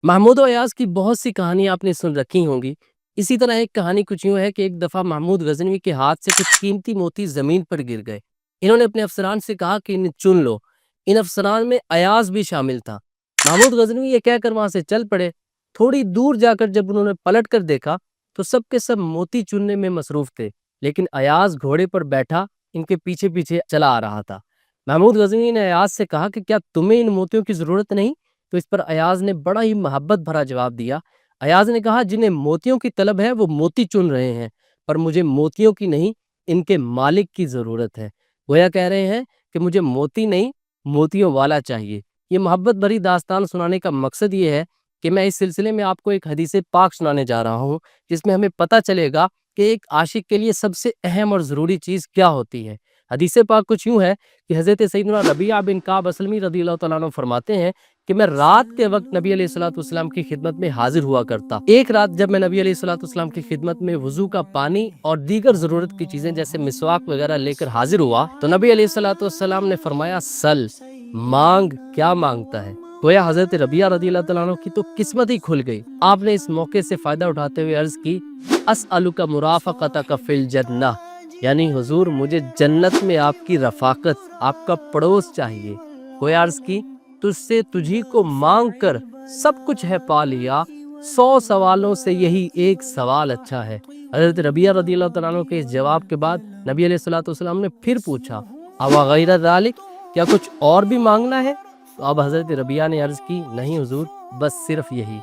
محمود و अयाज़ की बहुत सी कहानियाँ आपने सुन रखी होंगी। इसी तरह एक कहानी कुछ यूँ है कि एक दफ़ा महमूद गज़नवी के हाथ से कुछ कीमती मोती ज़मीन पर गिर गए। इन्होंने अपने अफ़सरान से कहा कि इन्हें चुन लो। इन अफ़सरान में अयाज़ भी शामिल था। महमूद गज़नवी ये कहकर वहाँ से चल पड़े। थोड़ी दूर जाकर जब उन्होंने पलट कर देखा तो सब के सब मोती चुनने में मसरूफ़ थे, लेकिन अयाज़ घोड़े पर बैठा इनके पीछे-पीछे चला आ रहा था। महमूद गज़नवी ने अयाज़ से कहा कि क्या तुम्हें इन मोतियों की ज़रूरत नहीं? तो इस पर अयाज़ ने बड़ा ही मोहब्बत भरा जवाब दिया। अयाज़ ने कहा, जिन्हें मोतियों की तलब है वो मोती चुन रहे हैं, पर मुझे मोतियों की नहीं, इनके मालिक की ज़रूरत है। गोया कह रहे हैं कि मुझे मोती नहीं, मोतियों वाला चाहिए। ये मोहब्बत भरी दास्तान सुनाने का मकसद ये है कि मैं इस सिलसिले में आपको एक हदीस पाक सुनाने जा रहा हूँ, जिसमें हमें पता चलेगा कि एक आशिक के लिए सबसे अहम और ज़रूरी चीज़ क्या होती है। हदीस पाक कुछ यूँ है कि हज़रत सैयदना रबिया बिन काब असलमी रज़ियल्लाहु तआला अन्हु फरमाते हैं कि मैं रात के वक्त नबी अलैहिस्सलाम की खिदमत में हाजिर हुआ करता। एक रात जब मैं नबी अलैहिस्सलाम की खिदमत में वुज़ू का पानी और दीगर ज़रूरत की चीज़ें जैसे मिसवाक वगैरह लेकर हाजिर हुआ तो नबी अलैहिस्सलाम ने फरमाया, सल, मांग, क्या मांगता है। गोया हज़रत रबिया रज़ियल्लाहु तआला अन्हु की तो किस्मत ही खुल गई। आपने इस मौके से फ़ायदा उठाते हुए अर्ज़ की, अस्अलुका मुराफ़क़तक फ़िल जन्नह, यानी हुजूर मुझे जन्नत में आपकी रफ़ाकत, आपका पड़ोस चाहिए। गोया अर्ज़ की, तुझसे तुझी को मांग कर सब कुछ है पा लिया, 100 सवालों से यही एक सवाल अच्छा है। हज़रत रबिया रज़ियल्लाहु तआला अन्हु के इस जवाब के बाद नबी अलैहिस्सलाम ने फिर पूछा, अवा गैर ज़ालिक, क्या कुछ और भी मांगना है? तो अब हज़रत रबिया ने अर्ज़ की, नहीं हुजूर, बस सिर्फ यही।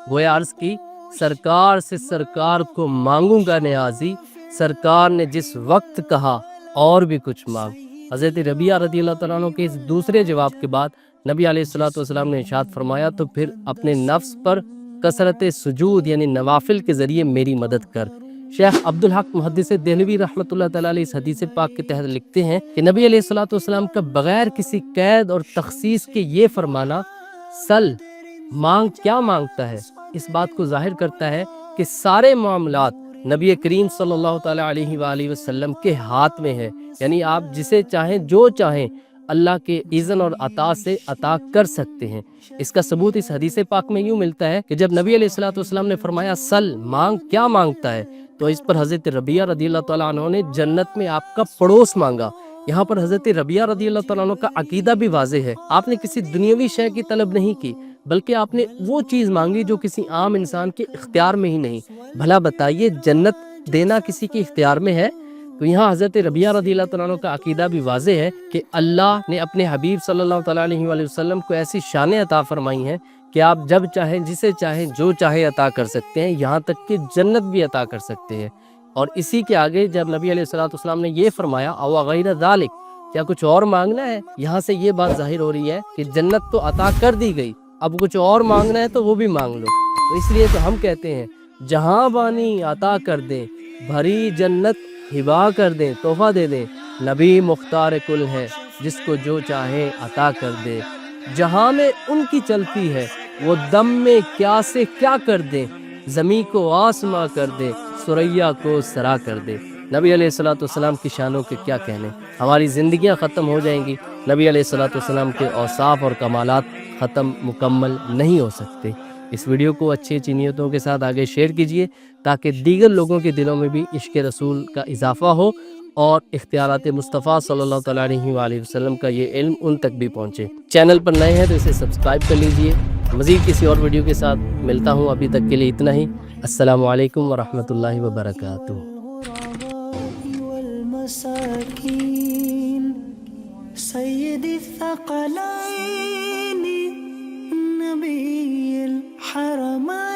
गोया अर्ज़ की, सरकार से सरकार को मांगूंगा नियाज़ी, सरकार ने जिस वक्त कहा और भी कुछ मांग। हज़रत रबिया रज़ियल्लाहु तआला अन्हु के इस दूसरे जवाब के बाद नबी अलैहिस्सलाम ने इरशाद फरमाया, तो फिर अपने नफ्स पर कसरत सुजूद यानी नवाफिल के ज़रिए मेरी मदद कर। शेख अब्दुल हक मुहद्दिस देहलवी रहमतुल्लाह तआला अलैह इस हदीस पाक के तहत लिखते हैं कि नबी अलैहिस्सलाम का बगैर किसी कैद और तखसीस के ये फरमाना, सल, मांग, क्या मांगता है, इस बात को जाहिर करता है कि सारे मामलात नबी करीम सल्लल्लाहु तआला अलैहि वसल्लम के हाथ में है। यानी आप जिसे चाहें, जो चाहें, अल्लाह के इज़्न और अता से अता कर सकते हैं। इसका सबूत इस हदीस पाक में यूँ मिलता है कि जब नबी अलैहिस्सलाम ने फरमाया, सल, मांग, क्या मांगता है, तो इस पर हज़रत रबिया रज़ियल्लाहु तआला अन्हु ने जन्नत में आपका पड़ोस मांगा। यहाँ पर हज़रत रबिया रज़ियल्लाहु तआला अन्हु का अकीदा भी वाज़ेह है। आपने किसी दुनियावी शय की तलब नहीं की, बल्कि आपने वो चीज़ मांगी जो किसी आम इंसान के इख्तियार में ही नहीं। भला बताइए, जन्नत देना किसी के इख्तियार में है? तो यहाँ हज़रत रबिया रज़ियल्लाहु तआला अन्हु का अकीदा भी वाज़ेह है कि अल्लाह ने अपने हबीब सल्लल्लाहु तआला अलैहि वसल्लम को ऐसी शानें अता फरमाई हैं कि आप जब चाहें, जिसे चाहें, जो चाहे अता कर सकते हैं, यहाँ तक कि जन्नत भी अता कर सकते हैं। और इसी के आगे जब नबी अलैहिस्सलाम ने ये फरमाया, अव गैर ज़ालिक, क्या कुछ और मांगना है, यहाँ से ये बात जाहिर हो रही है कि जन्नत तो अता कर दी गई, अब कुछ और मांगना है तो वो भी मांग लो। तो इसलिए तो हम कहते हैं, जहाँ बानी अता कर दें, भरी जन्नत हिबा कर दें, तोहफा दे दें, नबी मुख्तार कुल है, जिसको जो चाहे अता कर दे। जहाँ में उनकी चलती है, वो दम में क्या से क्या कर दे, ज़मी को आसमां कर दे, सुरैया को सरा कर दे। नबी अलैहिस्सलाम की शानों के क्या कहने, हमारी ज़िंदगियाँ ख़त्म हो जाएंगी, नबी अलैहिस्सलाम के औसाफ और कमालात ख़त्म मुकम्मल नहीं हो सकते। इस वीडियो को अच्छी अच्छी नीयतों के साथ आगे शेयर कीजिए ताकि दीगर लोगों के दिलों में भी इश्क़ रसूल का इजाफ़ा हो और इख्तियारात मुस्तफ़ा सल्लल्लाहु तआला अलैहि वसल्लम का ये इल्म उन तक भी पहुँचे। चैनल पर नए हैं तो इसे सब्सक्राइब कर लीजिए। मज़ीद किसी और वीडियो के साथ मिलता हूँ, अभी तक के लिए इतना ही। अस्सलामु अलैकुम वरहमतुल्लाहि वबरकातुहू। सय्यदी थक़लैन नबील हरमैन।